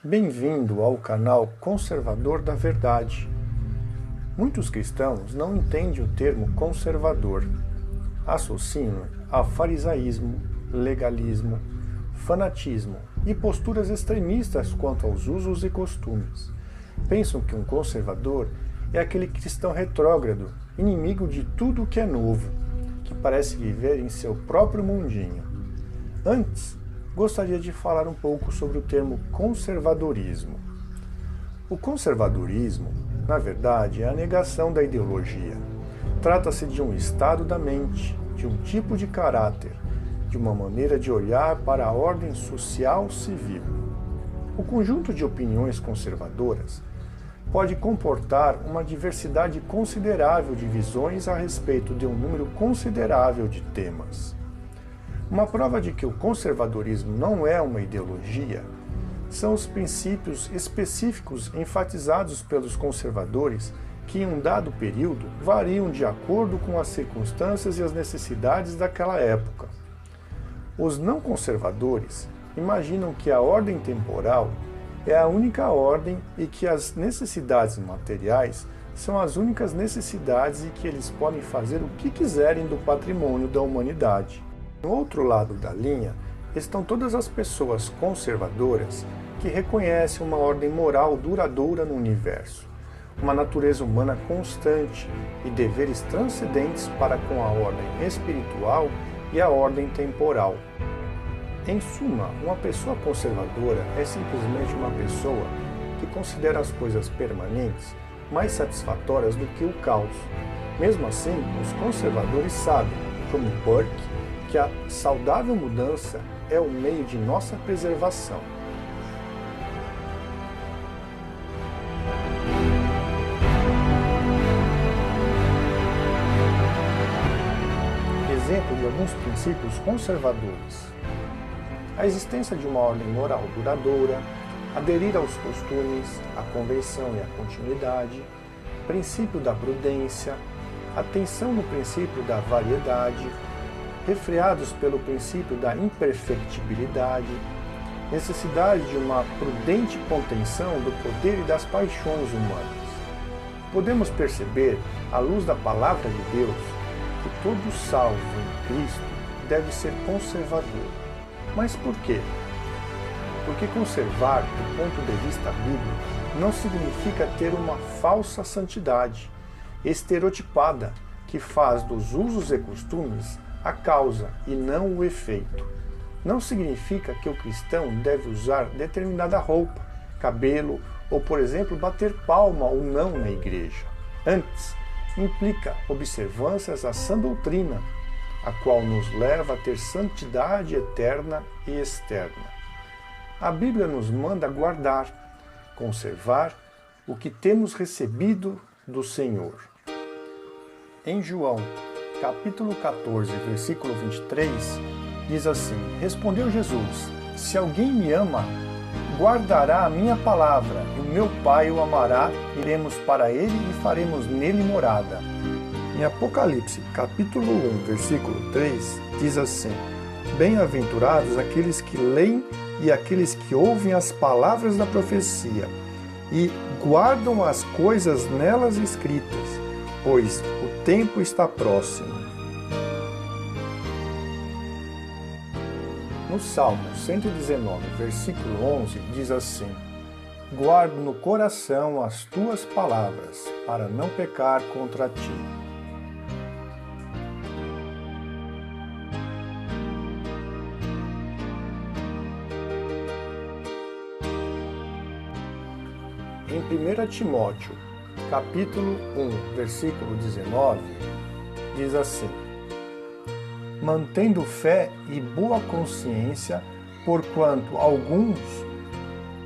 Bem-vindo ao canal Conservador da Verdade. Muitos cristãos não entendem o termo conservador. Associam a farisaísmo, legalismo, fanatismo e posturas extremistas quanto aos usos e costumes. Pensam que um conservador é aquele cristão retrógrado, inimigo de tudo o que é novo, que parece viver em seu próprio mundinho. Antes, gostaria de falar um pouco sobre o termo conservadorismo. O conservadorismo, na verdade, é a negação da ideologia. Trata-se de um estado da mente, de um tipo de caráter, de uma maneira de olhar para a ordem social civil. O conjunto de opiniões conservadoras pode comportar uma diversidade considerável de visões a respeito de um número considerável de temas. Uma prova de que o conservadorismo não é uma ideologia são os princípios específicos enfatizados pelos conservadores que, em um dado período, variam de acordo com as circunstâncias e as necessidades daquela época. Os não conservadores imaginam que a ordem temporal é a única ordem e que as necessidades materiais são as únicas necessidades e que eles podem fazer o que quiserem do patrimônio da humanidade. No outro lado da linha estão todas as pessoas conservadoras que reconhecem uma ordem moral duradoura no universo, uma natureza humana constante e deveres transcendentes para com a ordem espiritual e a ordem temporal. Em suma, uma pessoa conservadora é simplesmente uma pessoa que considera as coisas permanentes mais satisfatórias do que o caos. Mesmo assim, os conservadores sabem, como Burke, que a saudável mudança é o meio de nossa preservação. Exemplo de alguns princípios conservadores: a existência de uma ordem moral duradoura, aderir aos costumes, à convenção e à continuidade, princípio da prudência, atenção no princípio da variedade, refreados pelo princípio da imperfectibilidade, necessidade de uma prudente contenção do poder e das paixões humanas. Podemos perceber, à luz da palavra de Deus, que todo salvo em Cristo deve ser conservador. Mas por quê? Porque conservar, do ponto de vista bíblico, não significa ter uma falsa santidade, estereotipada, que faz dos usos e costumes a causa e não o efeito. Não significa que o cristão deve usar determinada roupa, cabelo ou, por exemplo, bater palma ou não na igreja. Antes, implica observâncias à sã doutrina, a qual nos leva a ter santidade eterna e externa. A Bíblia nos manda guardar, conservar o que temos recebido do Senhor. Em João, capítulo 14, versículo 23, diz assim: Respondeu Jesus: Se alguém me ama, guardará a minha palavra, e o meu Pai o amará, iremos para ele e faremos nele morada. Em Apocalipse, capítulo 1, versículo 3, diz assim: Bem-aventurados aqueles que leem e aqueles que ouvem as palavras da profecia e guardam as coisas nelas escritas, pois o tempo está próximo. No Salmo 119, versículo 11, diz assim: Guardo no coração as tuas palavras, para não pecar contra ti. Em 1 Timóteo, capítulo 1, versículo 19, diz assim: Mantendo fé e boa consciência, porquanto alguns,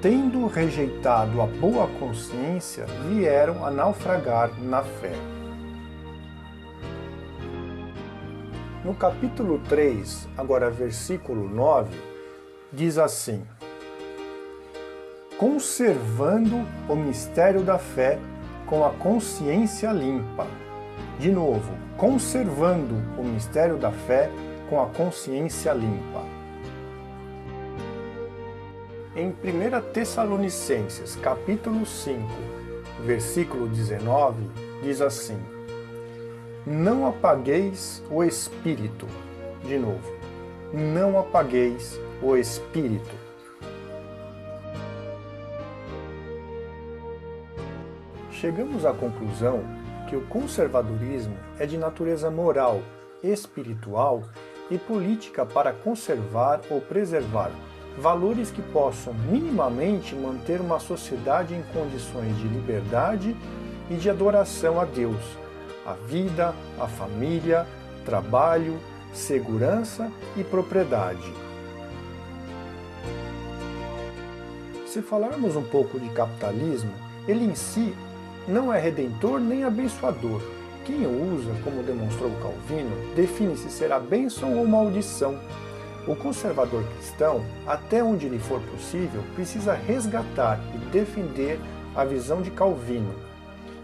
tendo rejeitado a boa consciência, vieram a naufragar na fé. No capítulo 3, agora versículo 9, diz assim: Conservando o mistério da fé com a consciência limpa. De novo, conservando o mistério da fé com a consciência limpa. Em 1 Tessalonicenses, capítulo 5, versículo 19, diz assim: não apagueis o Espírito. De novo, não apagueis o Espírito. Chegamos à conclusão que o conservadorismo é de natureza moral, espiritual e política para conservar ou preservar valores que possam minimamente manter uma sociedade em condições de liberdade e de adoração a Deus, a vida, a família, trabalho, segurança e propriedade. Se falarmos um pouco de capitalismo, ele em si não é redentor nem abençoador. Quem o usa, como demonstrou Calvino, define se será bênção ou maldição. O conservador cristão, até onde lhe for possível, precisa resgatar e defender a visão de Calvino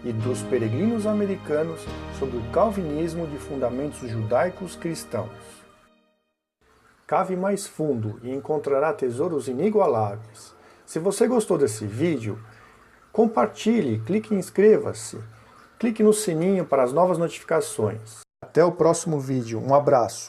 e dos peregrinos americanos sobre o calvinismo de fundamentos judaicos cristãos. Cave mais fundo e encontrará tesouros inigualáveis. Se você gostou desse vídeo, compartilhe, clique em inscreva-se, clique no sininho para as novas notificações. Até o próximo vídeo, um abraço!